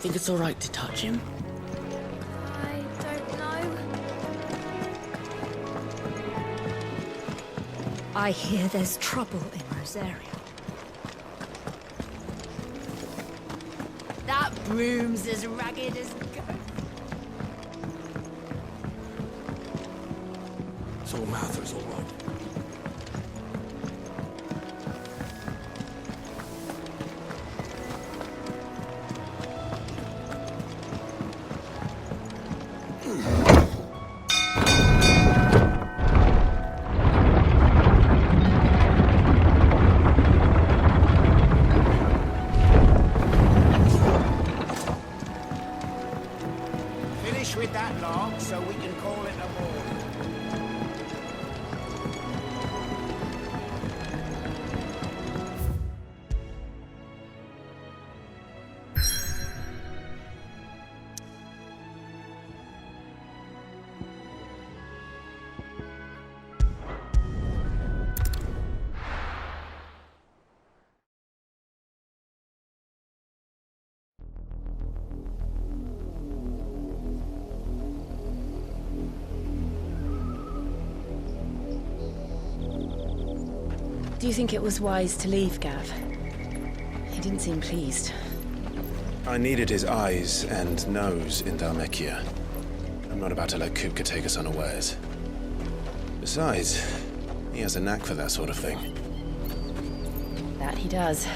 think it's alright to touch him? I don't know. I hear there's trouble in Rosaria. That broom's as ragged as go. So Mather's all right. Finish with that log so we can call it a morning. Do you think it was wise to leave, Gav? He didn't seem pleased. I needed his eyes and nose in Dhalmekia. I'm not about to let Kupka take us unawares. Besides, he has a knack for that sort of thing. That he does.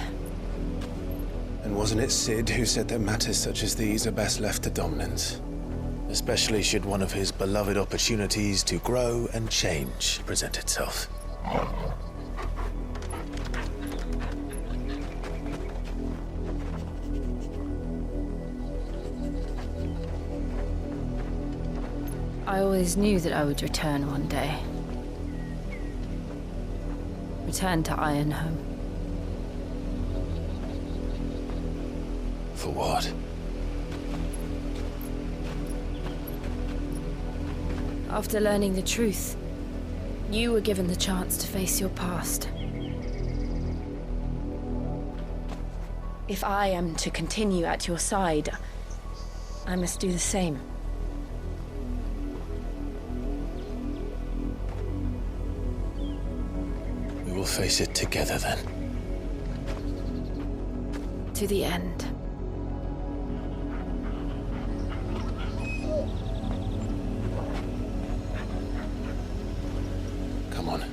And wasn't it Sid who said that matters such as these are best left to dominance? Especially should one of his beloved opportunities to grow and change present itself. I always knew that I would return one day. Return to Ironhome. For what? After learning the truth, you were given the chance to face your past. If I am to continue at your side, I must do the same. We will face it together then. To the end. Come on.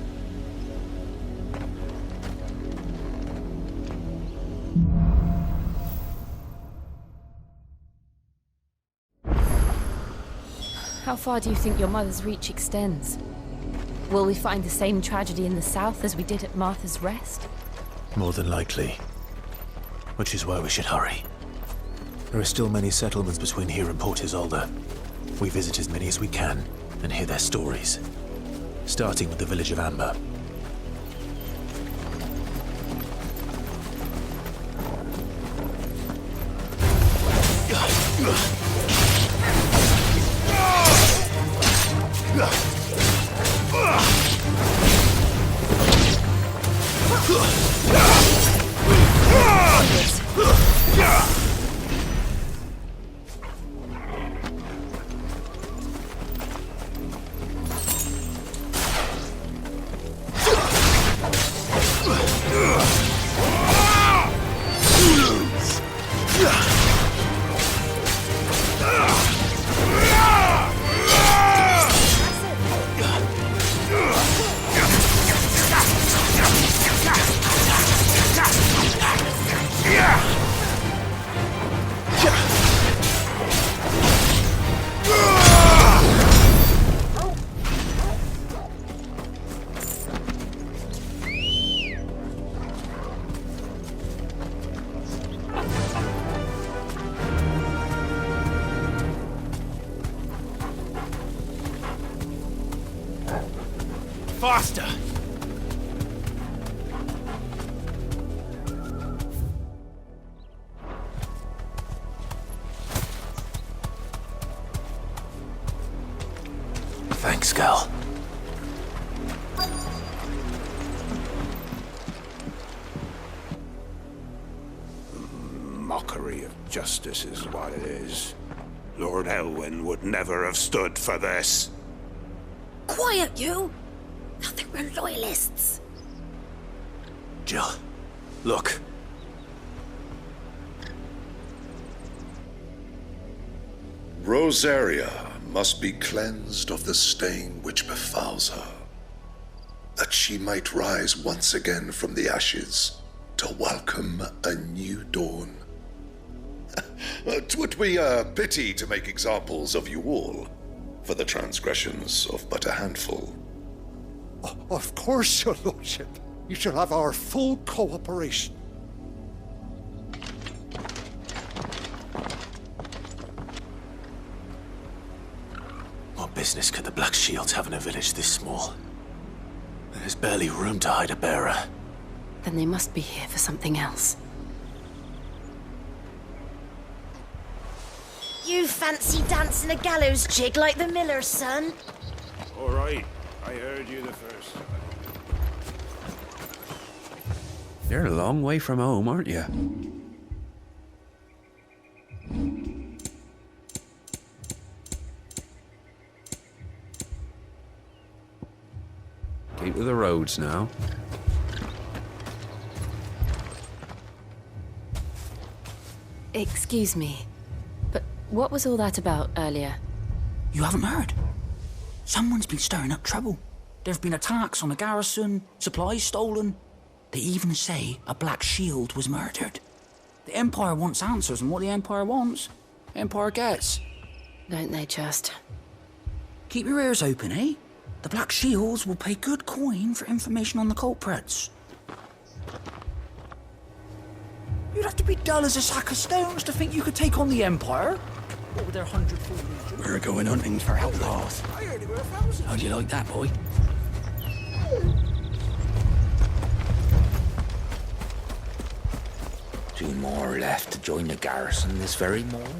How far do you think your mother's reach extends? Will we find the same tragedy in the south as we did at Martha's Rest? More than likely. Which is why we should hurry. There are still many settlements between here and Port Isolde. We visit as many as we can and hear their stories. Starting with the village of Amber. Faster! Thanks, Gal. mockery of justice is what it is. Lord Elwyn would never have stood for this. Quiet, you! Nothing, we're loyalists. Jill, look. Rosaria must be cleansed of the stain which befouls her, that she might rise once again from the ashes to welcome a new dawn. 'Twould be a pity to make examples of you all, for the transgressions of but a handful. Of course, your lordship. You shall have our full cooperation. What business could the Black Shields have in a village this small? There's barely room to hide a bearer. Then they must be here for something else. You fancy dancing a gallows jig like the miller's son? All right, I heard you the first time. You're a long way from home, aren't you? Keep to the roads now. Excuse me, but what was all that about earlier? You haven't heard? Someone's been stirring up trouble. There have been attacks on the garrison, supplies stolen. They even say a Black Shield was murdered. The Empire wants answers, and what the Empire wants, the Empire gets. Don't they just? Keep your ears open, eh? The Black Shields will pay good coin for information on the culprits. You'd have to be dull as a sack of stones to think you could take on the Empire. What with their 100-foot legion? We're going hunting for outlaws. I heard there were 1,000. How'd you like that, boy? Two more left to join the garrison this very morning.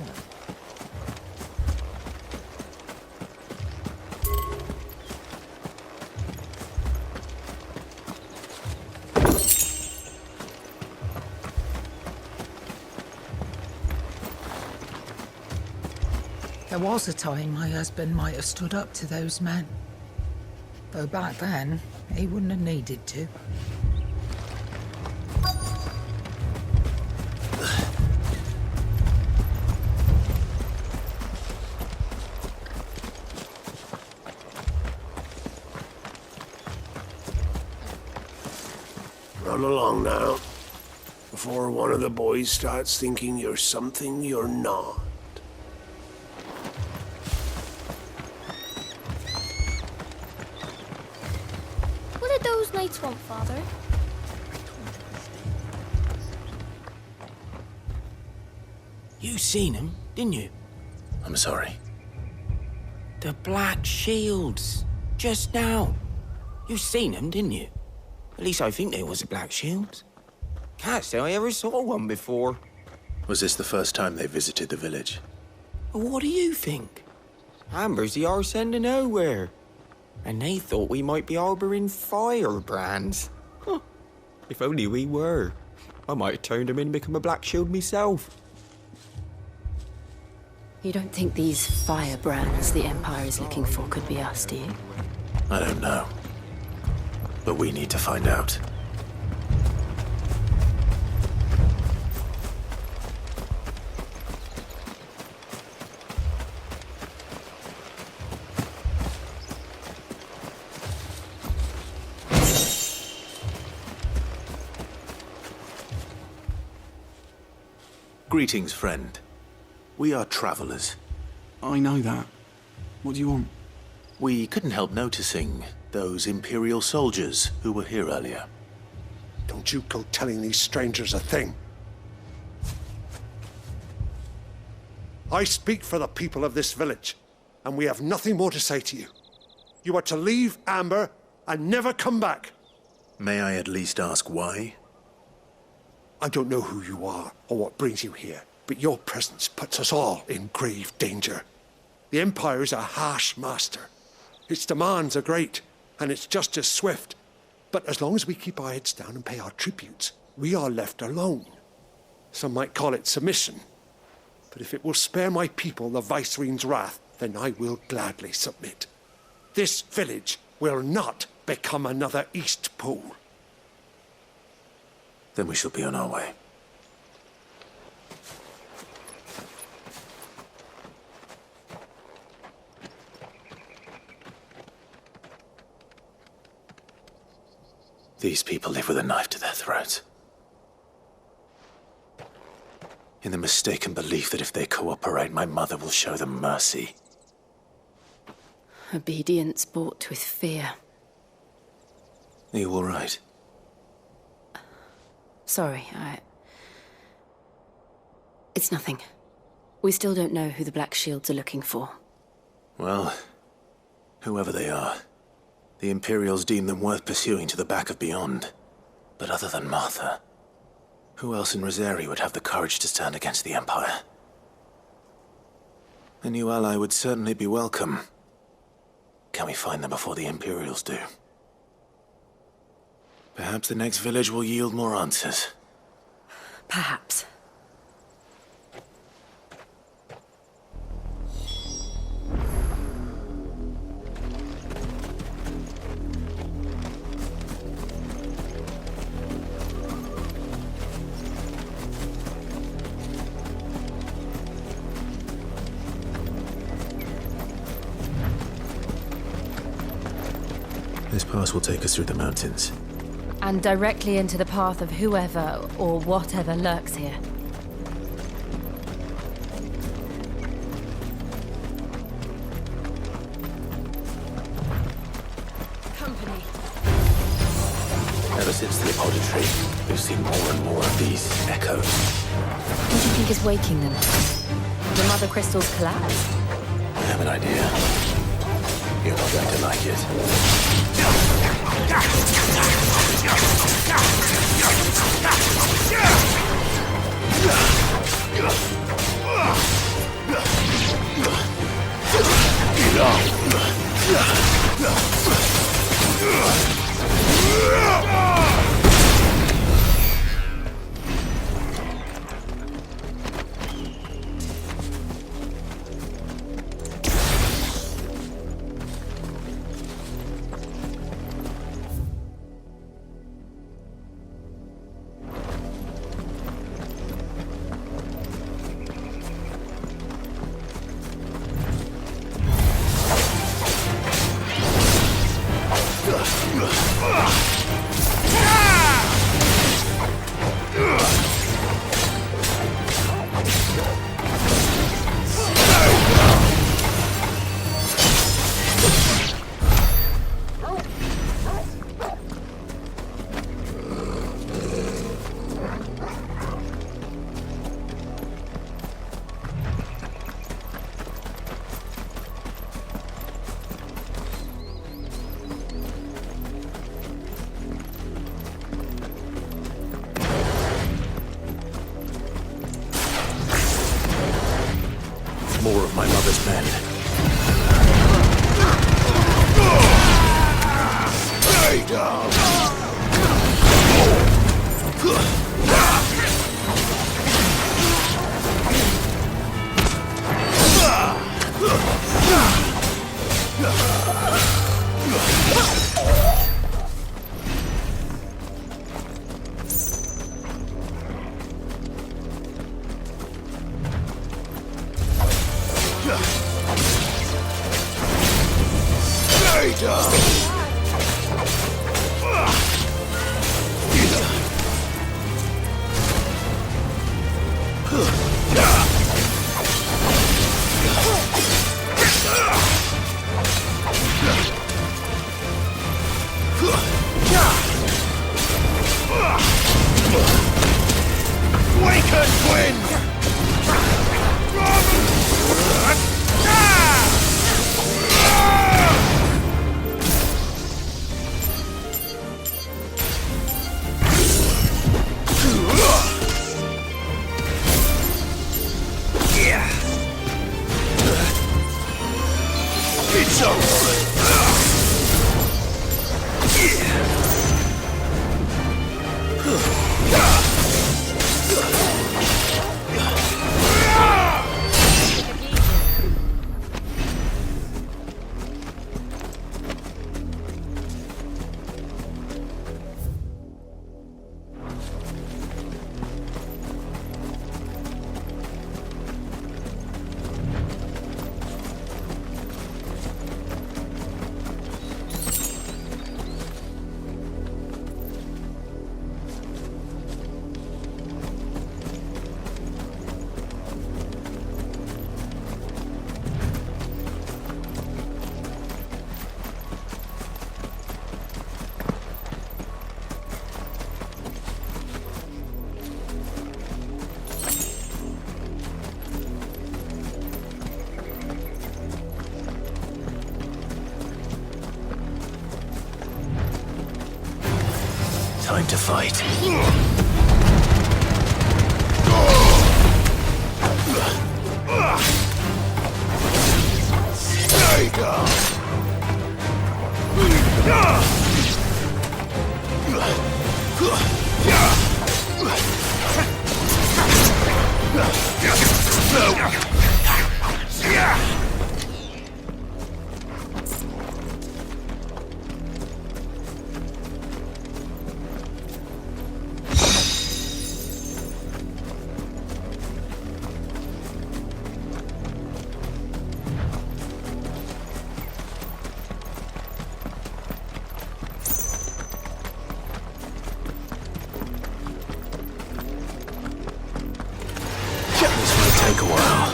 There was a time my husband might have stood up to those men. Though back then, he wouldn't have needed to. Run along now, before one of the boys starts thinking you're something you're not. What did those knights want, Father? You seen him, didn't you? I'm sorry. The Black Shields. Just now. You seen them, didn't you? At least I think they was a Black Shields. Can't say I ever saw one before. Was this the first time they visited the village? Well, what do you think? Amber's the arse end of nowhere. And they thought we might be harbouring firebrands. Huh. If only we were. I might have turned them in and become a Black Shield myself. You don't think these firebrands the Empire is looking for could be us, do you? I don't know. But we need to find out. Greetings, friend. We are travelers. I know that. What do you want? We couldn't help noticing those Imperial soldiers who were here earlier. Don't you go telling these strangers a thing. I speak for the people of this village, and we have nothing more to say to you. You are to leave Amber and never come back. May I at least ask why? I don't know who you are or what brings you here, but your presence puts us all in grave danger. The Empire is a harsh master. Its demands are great, and its justice swift. But as long as we keep our heads down and pay our tributes, we are left alone. Some might call it submission. But if it will spare my people the Viceroy's wrath, then I will gladly submit. This village will not become another East Pool. Then we shall be on our way. These people live with a knife to their throats. In the mistaken belief that if they cooperate, my mother will show them mercy. Obedience bought with fear. Are you all right? Sorry, It's nothing. We still don't know who the Black Shields are looking for. Well, whoever they are, the Imperials deem them worth pursuing to the back of beyond. But other than Martha, who else in Rosaria would have the courage to stand against the Empire? A new ally would certainly be welcome. Can we find them before the Imperials do? Perhaps the next village will yield more answers. Perhaps. This pass will take us through the mountains. And directly into the path of whoever or whatever lurks here. Company. Ever since the apoded tree, we've seen more and more of these echoes. What do you think is waking them? The Mothercrystals collapse? I have an idea. You're not going to like it. More of my mother's men. Stay down! time to fight. Stay down! Take a while.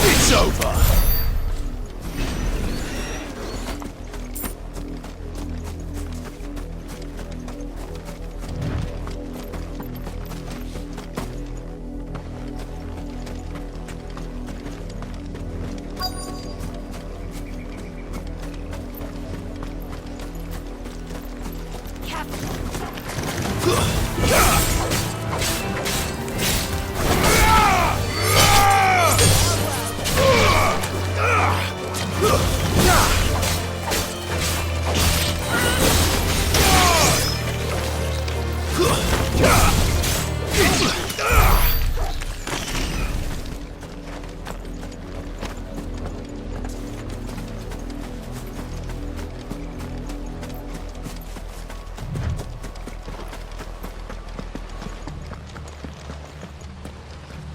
It's over.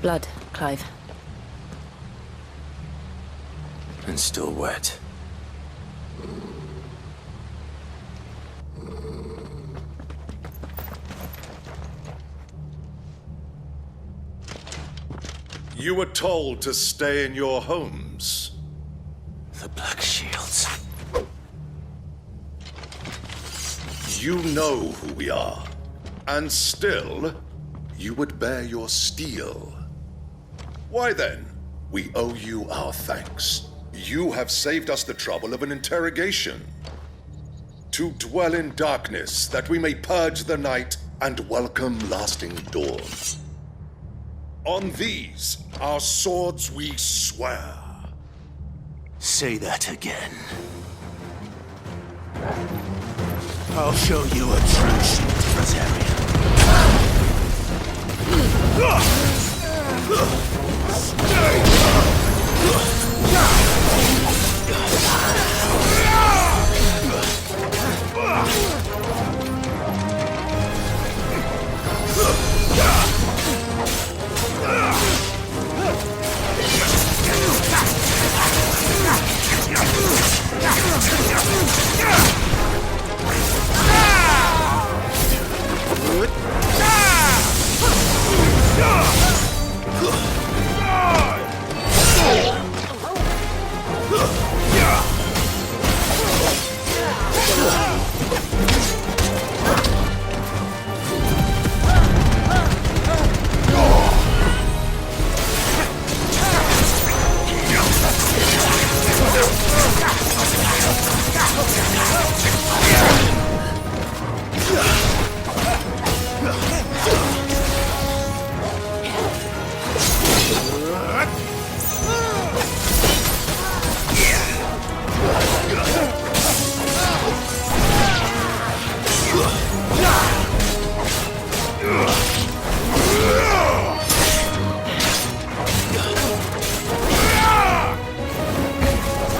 Blood, Clive. And still wet. You were told to stay in your homes. The Black Shields. You know who we are. And still, you would bear your steel. Why then, we owe you our thanks. You have saved us the trouble of an interrogation. To dwell in darkness, that we may purge the night and welcome lasting dawn. On these, our swords we swear. Say that again. I'll show you a true shield of Rosaria.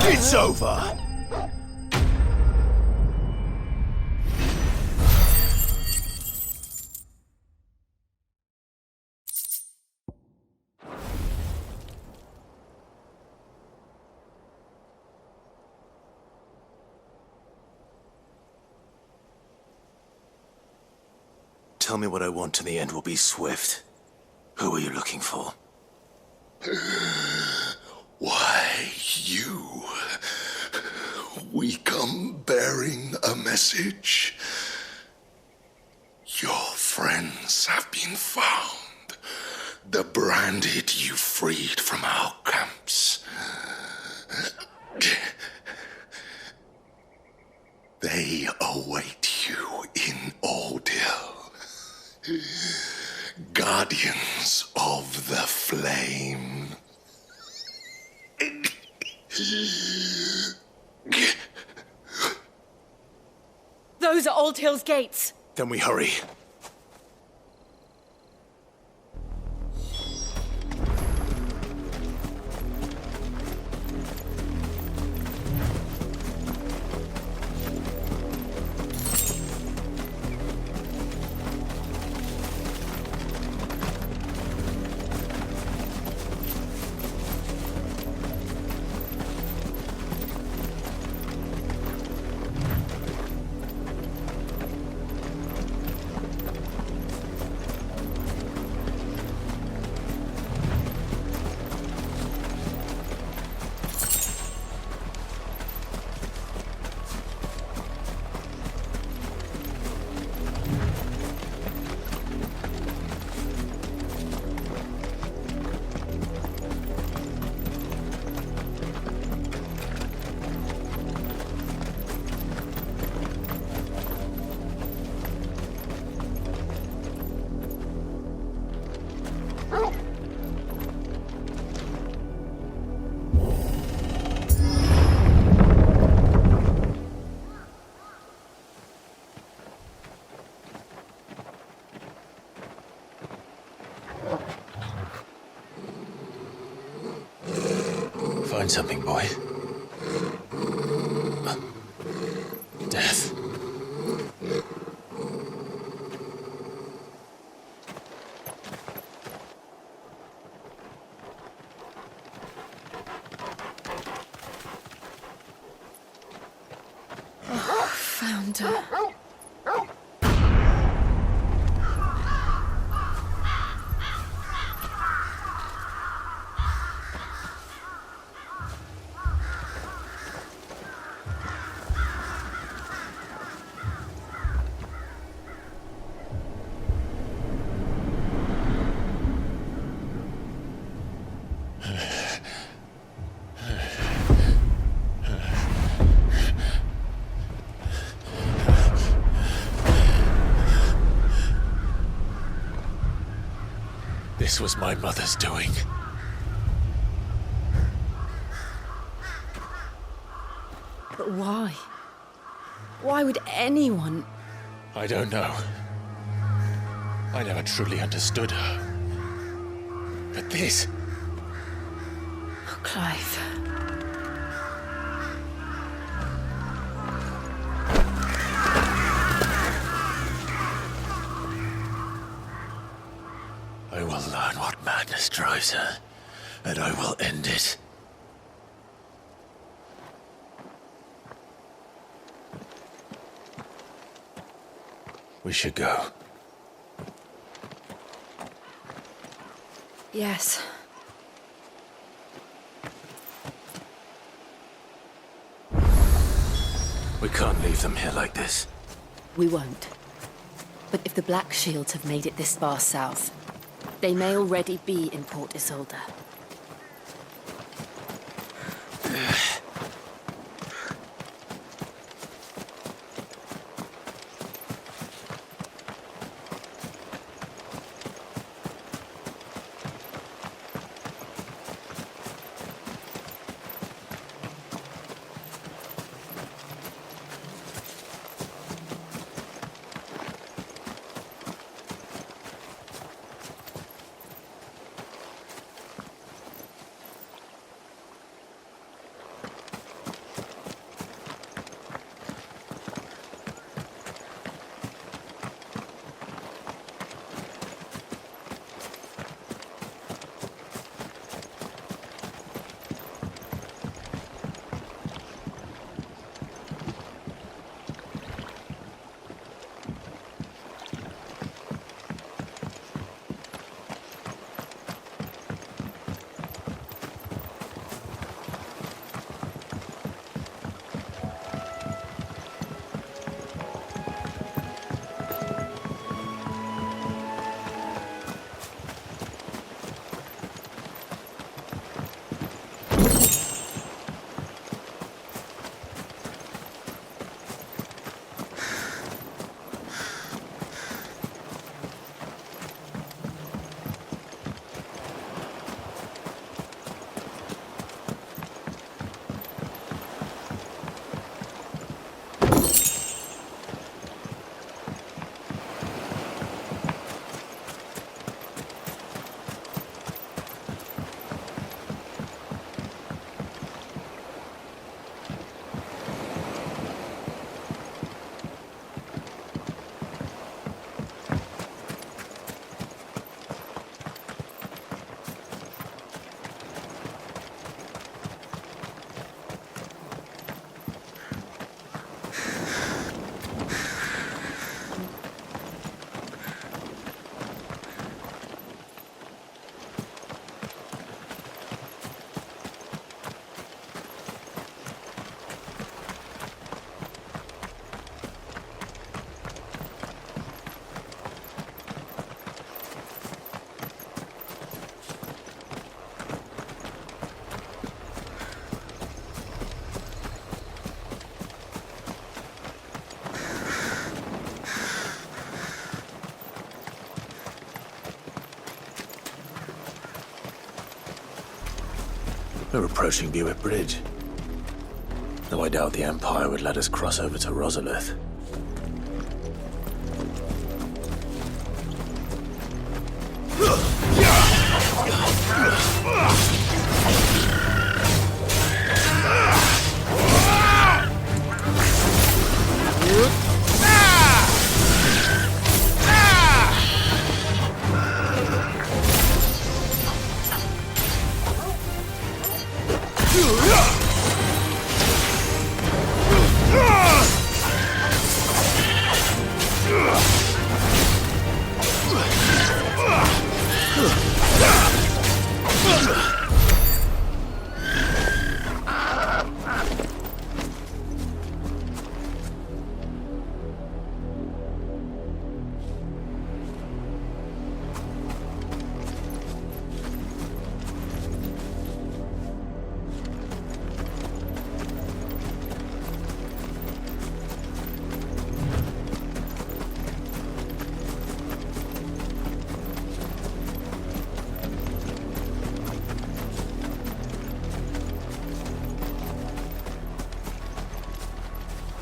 It's over! tell me what I want and the end will be swift. Who are you looking for? Why, you. We come bearing a message. Your friends have been found. The branded you freed from our camps. They await you in Odil. Guardians of the Flame. Those are Old Hill's gates. Then we hurry. Find something, boy. Death. Oh, found her. This was my mother's doing. But why? Why would anyone... I don't know. I never truly understood her. But this... Oh, Clive. I will learn what madness drives her, and I will end it. We should go. Yes. We can't leave them here like this. We won't. But if the Black Shields have made it this far south, they may already be in Port Isolde. We're approaching Buick Bridge. Though I doubt the Empire would let us cross over to Rosalith.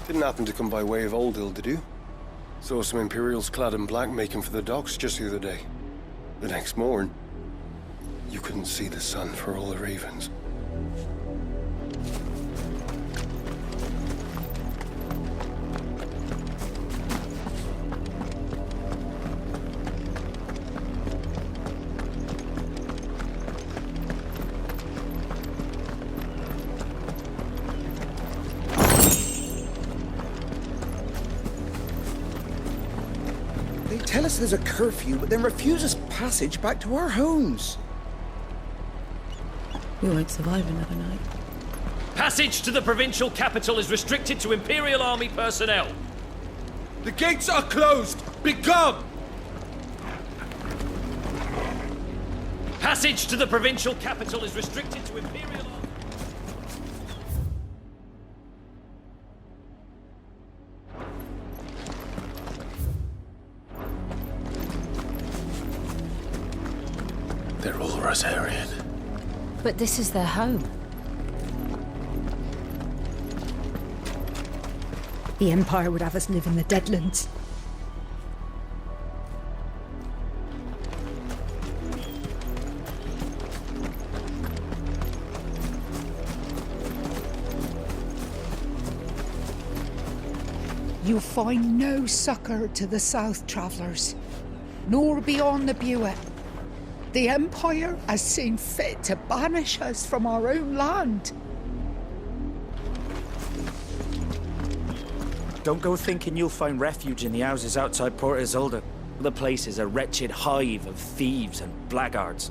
Didn't happen to come by way of Oldhill, did you? Saw some Imperials clad in black making for the docks just the other day. The next morn, you couldn't see the sun for all the ravens. Tell us there's a curfew, but then refuse us passage back to our homes. We won't survive another night. Passage to the provincial capital is restricted to Imperial Army personnel. The gates are closed! Begone! Passage to the provincial capital is restricted to Imperial Army. They're all Rosarian. But this is their home. The Empire would have us live in the Deadlands. You'll find no succor to the south travellers, nor beyond the Buet. The Empire has seen fit to banish us from our own land. Don't go thinking you'll find refuge in the houses outside Port Isolde. The place is a wretched hive of thieves and blackguards.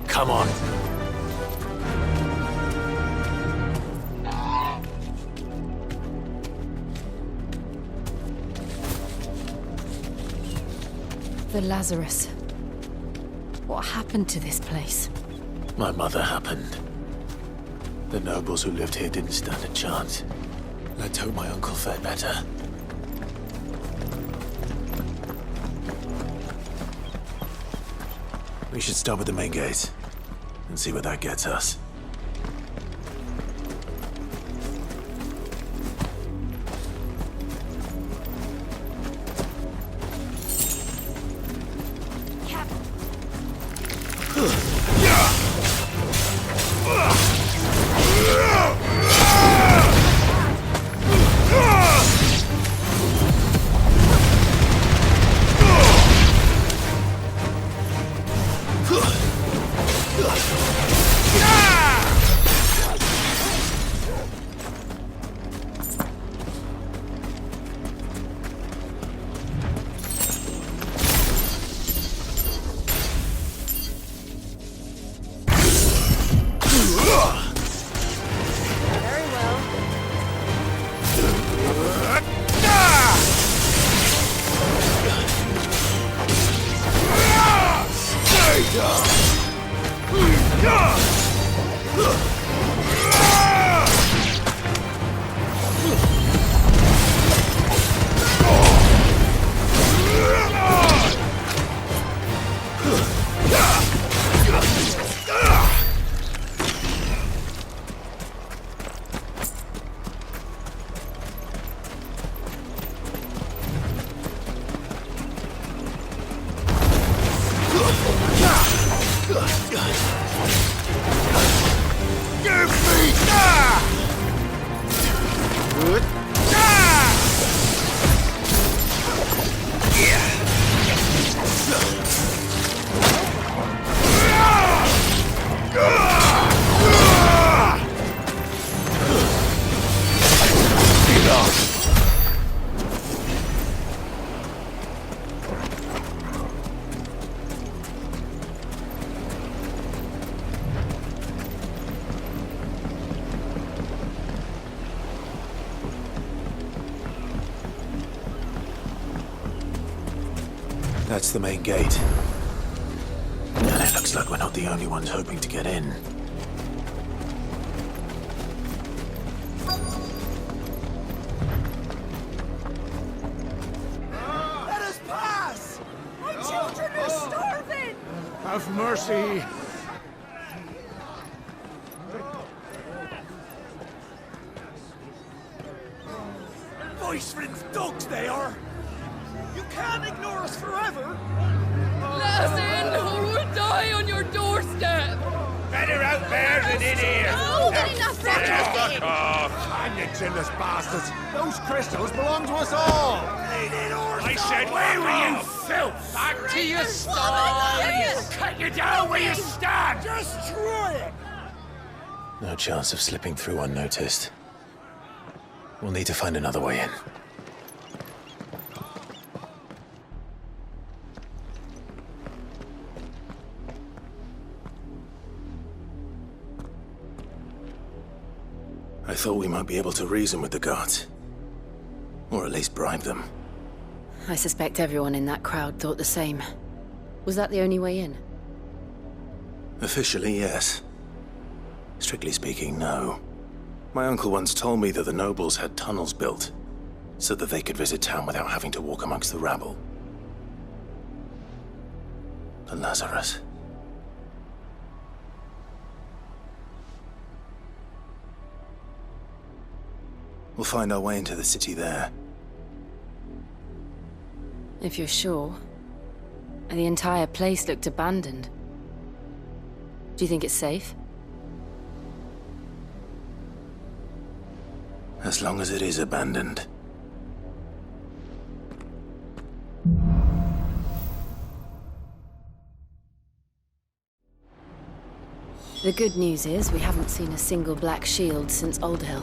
Come on. The Lazarus. What happened to this place? My mother happened. The nobles who lived here didn't stand a chance. Let's hope my uncle fared better. We should start with the main gate and see where that gets us. That's the main gate. And it looks like we're not the only ones hoping to get in. Let us pass! My children are starving! Have mercy. Voice-ridden dogs they are! You can't ignore us forever! Let us in, or we'll die on your doorstep! Better out there than in here! Oh, get enough Fuck off! And you jealous bastards. Those crystals belong to us all. I said, where were you, filth? Back to your stalls! Cut you down where you stand! Just try it! No chance of slipping through unnoticed. We'll need to find another way in. I thought we might be able to reason with the guards. Or at least bribe them. I suspect everyone in that crowd thought the same. Was that the only way in? Officially, yes. Strictly speaking, no. My uncle once told me that the nobles had tunnels built, so that they could visit town without having to walk amongst the rabble. The Lazarus. We'll find our way into the city there. If you're sure. The entire place looked abandoned. Do you think it's safe? As long as it is abandoned. The good news is we haven't seen a single black shield since Old Hill.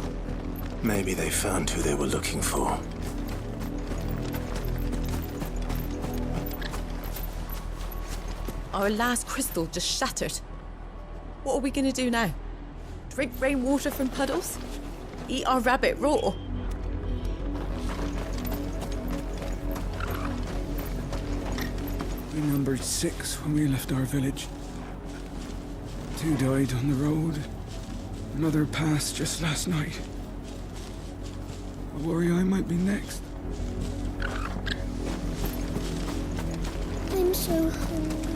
Maybe they found who they were looking for. Our last crystal just shattered. What are we gonna do now? Drink rainwater from puddles? Eat our rabbit raw? We numbered 6 when we left our village. 2 died on the road. Another passed just last night. I worry I might be next. I'm so hungry.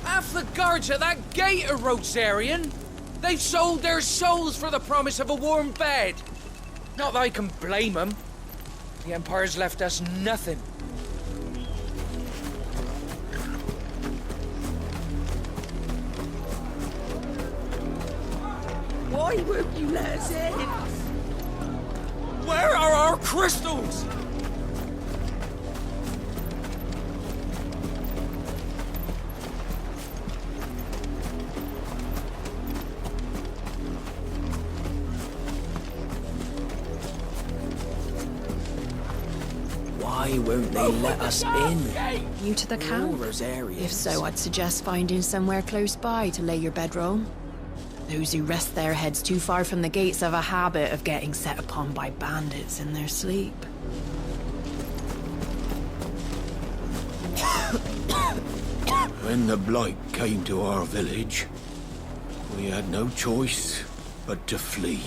Half the guards at that gate are Rosarian. They've sold their souls for the promise of a warm bed. Not that I can blame them. The Empire's left us nothing. Why won't you let us in? Where are our crystals? Why won't they let us in? You to the camp? Rosarians. If so, I'd suggest finding somewhere close by to lay your bedroll. Those who rest their heads too far from the gates have a habit of getting set upon by bandits in their sleep. When the Blight came to our village, we had no choice but to flee.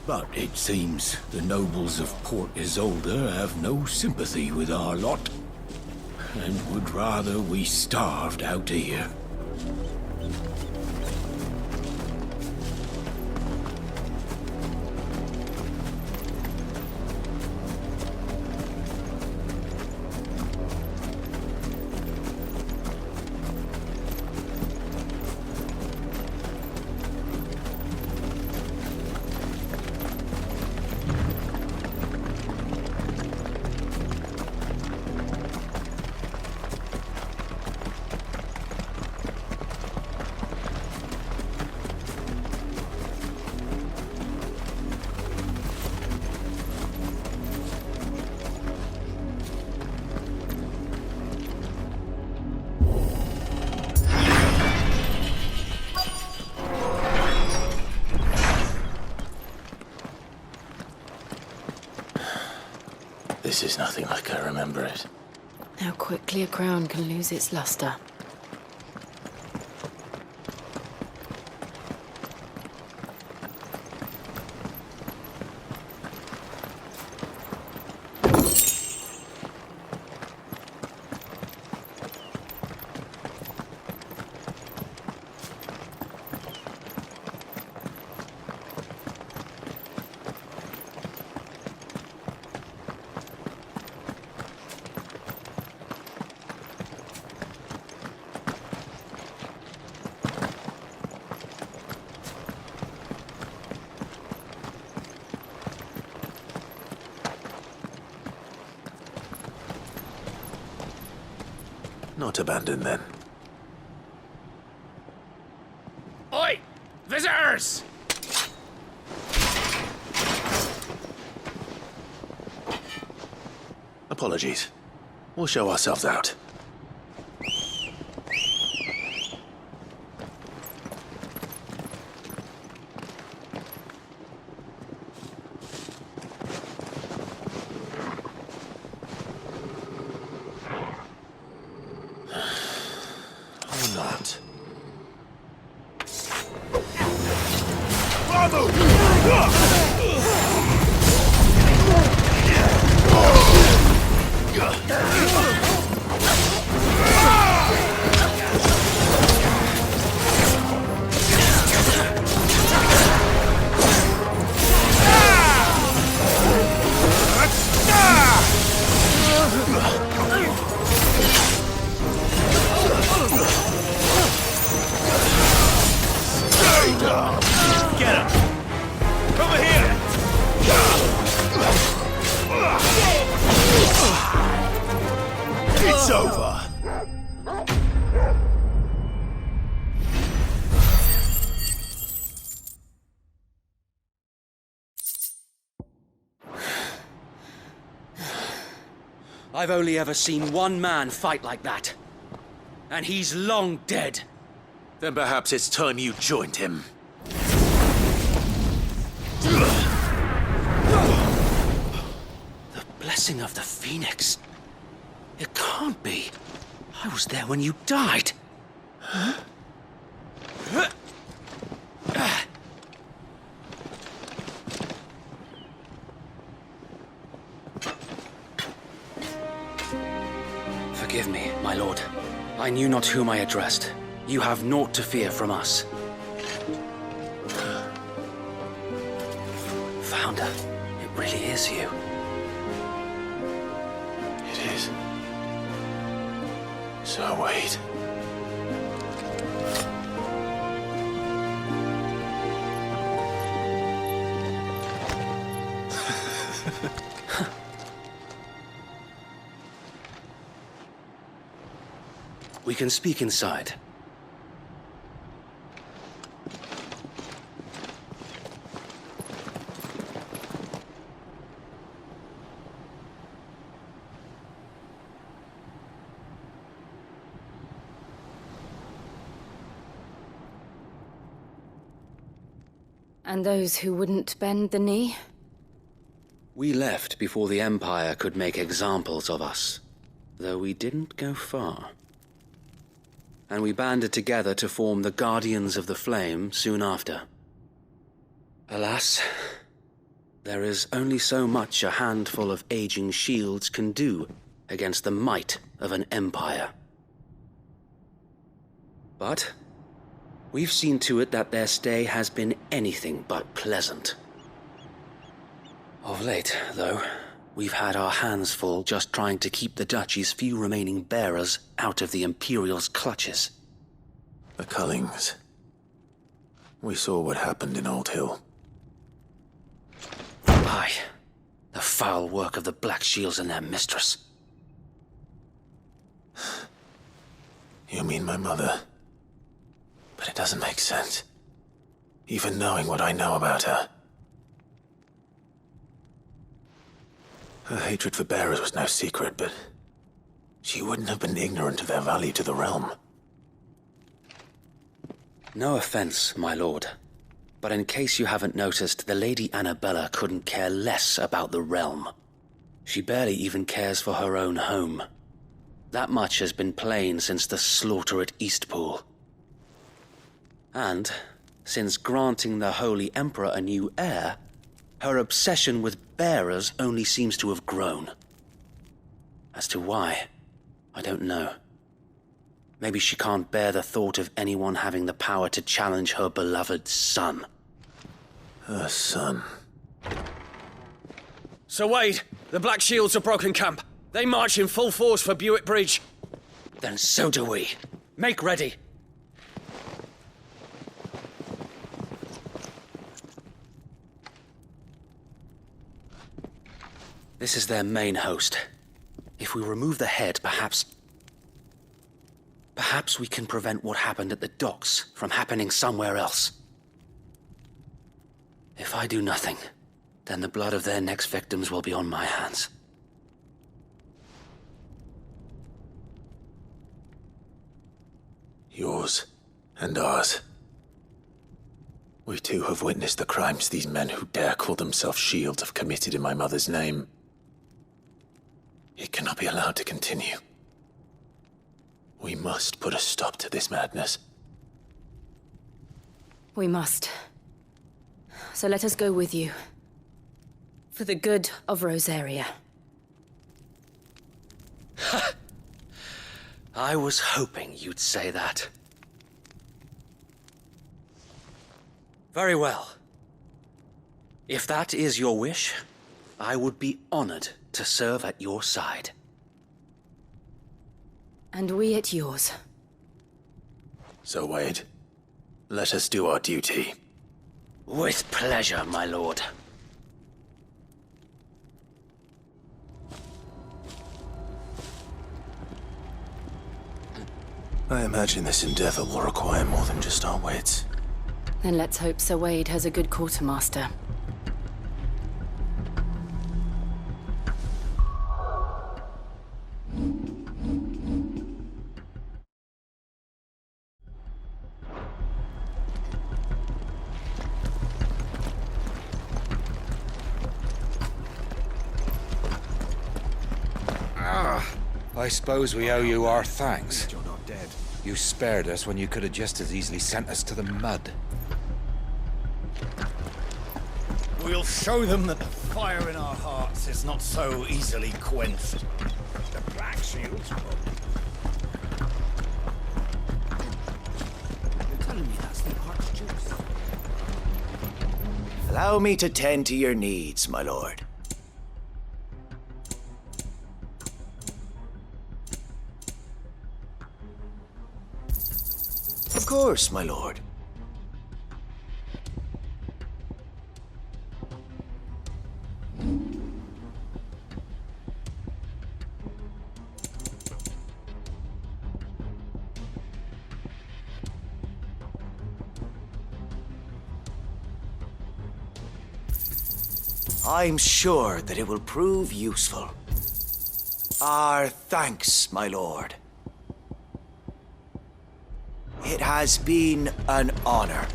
But it seems the nobles of Port Isolde have no sympathy with our lot, and would rather we starved out here. This is nothing like I remember it. How quickly a crown can lose its luster. Not abandoned, then. Oi! Visitors! Apologies. We'll show ourselves out. I've only ever seen one man fight like that. And he's long dead. Then perhaps it's time you joined him. The blessing of the Phoenix. It can't be. I was there when you died. Huh? Forgive me, my lord. I knew not whom I addressed. You have naught to fear from us. Founder, it really is you. It is. So wait. We can speak inside. And those who wouldn't bend the knee? We left before the Empire could make examples of us, though we didn't go far. And we banded together to form the Guardians of the Flame soon after. Alas, there is only so much a handful of aging shields can do against the might of an empire. But we've seen to it that their stay has been anything but pleasant. Of late, though, we've had our hands full just trying to keep the Duchy's few remaining bearers out of the Imperial's clutches. The Cullings. We saw what happened in Old Hill. Aye. The foul work of the Black Shields and their mistress. You mean my mother? But it doesn't make sense. Even knowing what I know about her. Her hatred for bearers was no secret, but she wouldn't have been ignorant of their value to the realm. No offense, my lord, but in case you haven't noticed, the Lady Annabella couldn't care less about the realm. She barely even cares for her own home. That much has been plain since the slaughter at Eastpool. And, since granting the Holy Emperor a new heir, her obsession with bearers only seems to have grown. As to why, I don't know. Maybe she can't bear the thought of anyone having the power to challenge her beloved son. Her son. Sir Wade, the Black Shields have broken camp. They march in full force for Buick Bridge. Then so do we. Make ready. This is their main host. If we remove the head, perhaps we can prevent what happened at the docks from happening somewhere else. If I do nothing, then the blood of their next victims will be on my hands. Yours and ours. We too have witnessed the crimes these men who dare call themselves shields have committed in my mother's name. It cannot be allowed to continue. We must put a stop to this madness. We must. So let us go with you. For the good of Rosaria. I was hoping you'd say that. Very well. If that is your wish, I would be honored to serve at your side. And we at yours. So, Wade, let us do our duty. With pleasure, my lord. I imagine this endeavor will require more than just our wits. Then let's hope Sir Wade has a good quartermaster. I suppose we owe you our thanks. You're not dead. You spared us when you could have just as easily sent us to the mud. We'll show them that the fire in our hearts is not so easily quenched. The Black Shields will. You're telling me that's the Archduke's? Allow me to tend to your needs, my lord. Of course, my lord. I'm sure that it will prove useful. Our thanks, my lord. It has been an honor.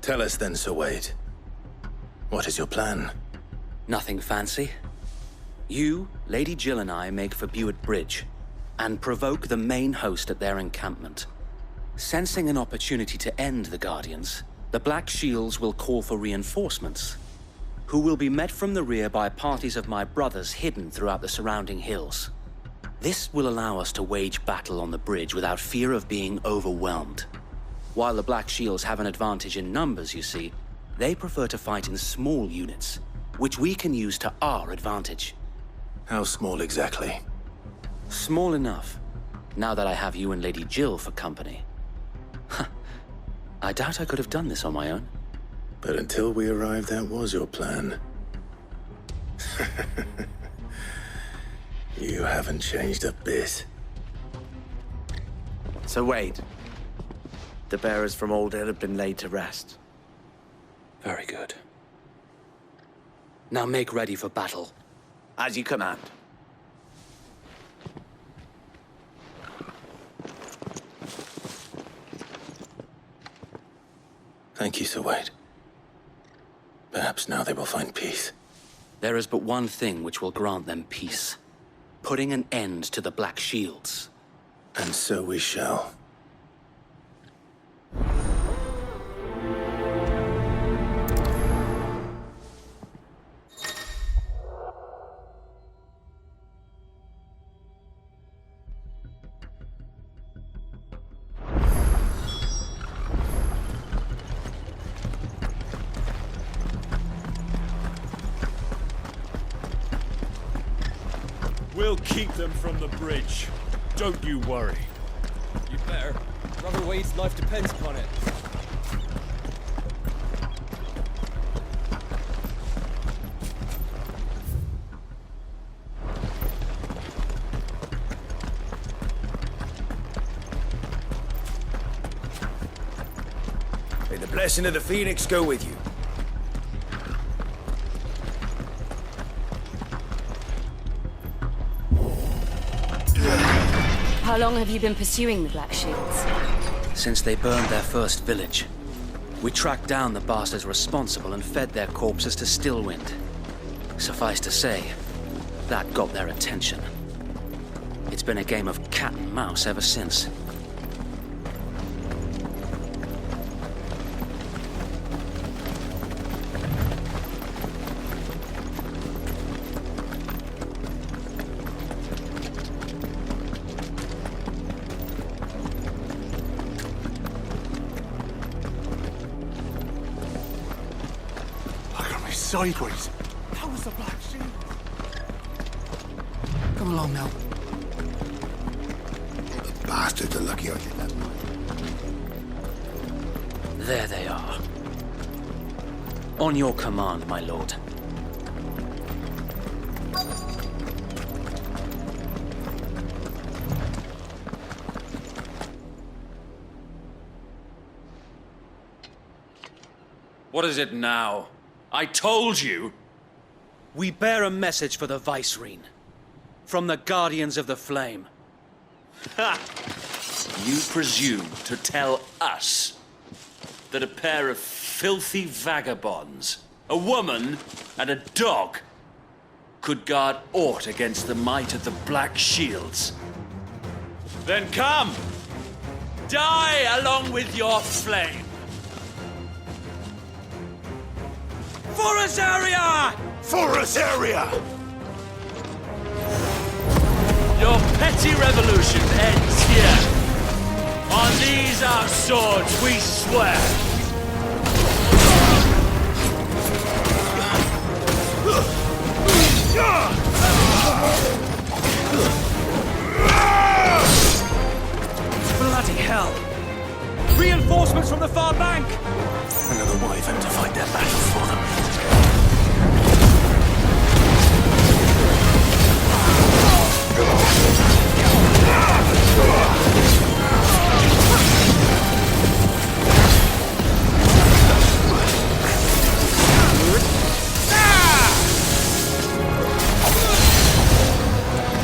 Tell us then, Sir Wade. What is your plan? Nothing fancy. You, Lady Jill and I make for Buett Bridge and provoke the main host at their encampment. Sensing an opportunity to end the Guardians, the Black Shields will call for reinforcements, who will be met from the rear by parties of my brothers hidden throughout the surrounding hills. This will allow us to wage battle on the bridge without fear of being overwhelmed. While the Black Shields have an advantage in numbers, you see, they prefer to fight in small units, which we can use to our advantage. How small exactly? Small enough, now that I have you and Lady Jill for company. I doubt I could have done this on my own. But until we arrived, that was your plan. You haven't changed a bit. So Wade, the bearers from Old Hill have been laid to rest. Very good. Now make ready for battle. As you command. Thank you, Sir Wade. Perhaps now they will find peace. There is but one thing which will grant them peace. Putting an end to the Black Shields. And so we shall. We'll keep them from the bridge. Don't you worry. You better. Brother Wade's life depends upon it. May the blessing of the Phoenix go with you. How long have you been pursuing the Black Shields? Since they burned their first village. We tracked down the bastards responsible and fed their corpses to Stillwind. Suffice to say, that got their attention. It's been a game of cat and mouse ever since. Sideways. That was the Black Shield. Come along now. The bastards are lucky I did that. There they are. On your command, my lord. What is it now? I told you! We bear a message for the Vicereine. From the Guardians of the Flame. Ha! You presume to tell us that a pair of filthy vagabonds, a woman, and a dog could guard aught against the might of the Black Shields. Then come! Die along with your flame! For Rosaria! For Rosaria! Your petty revolution ends here. On these our swords we swear. Bloody hell! Reinforcements from the far bank! Another wyvern to fight their battle for them.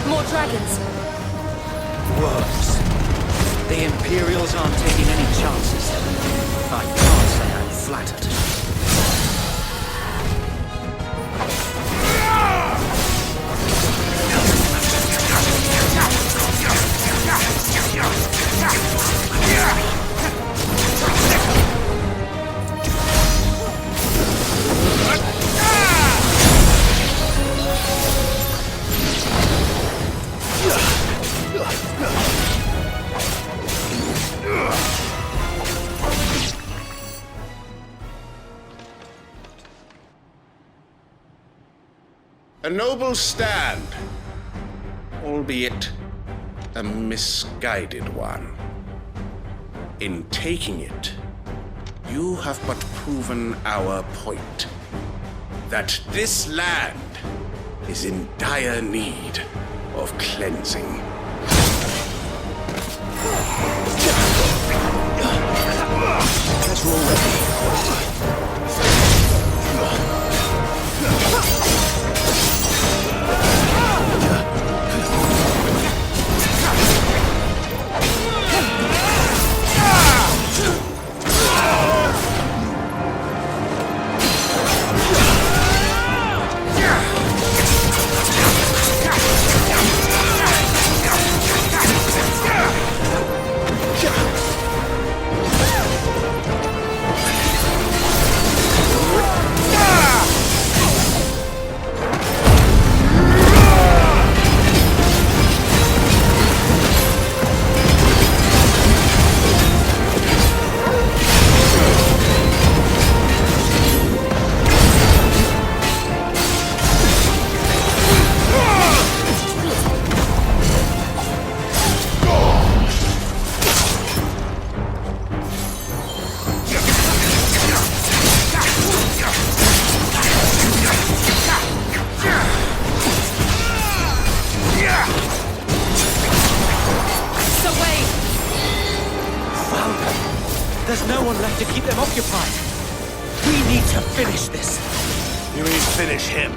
More dragons. Worms. The Imperials aren't taking any chances. I can't say I'm flattered. A noble stand, albeit a misguided one. In taking it, you have but proven our point, that this land is in dire need of cleansing. Let's roll ready. There's no one left to keep them occupied. We need to finish this. You mean finish him?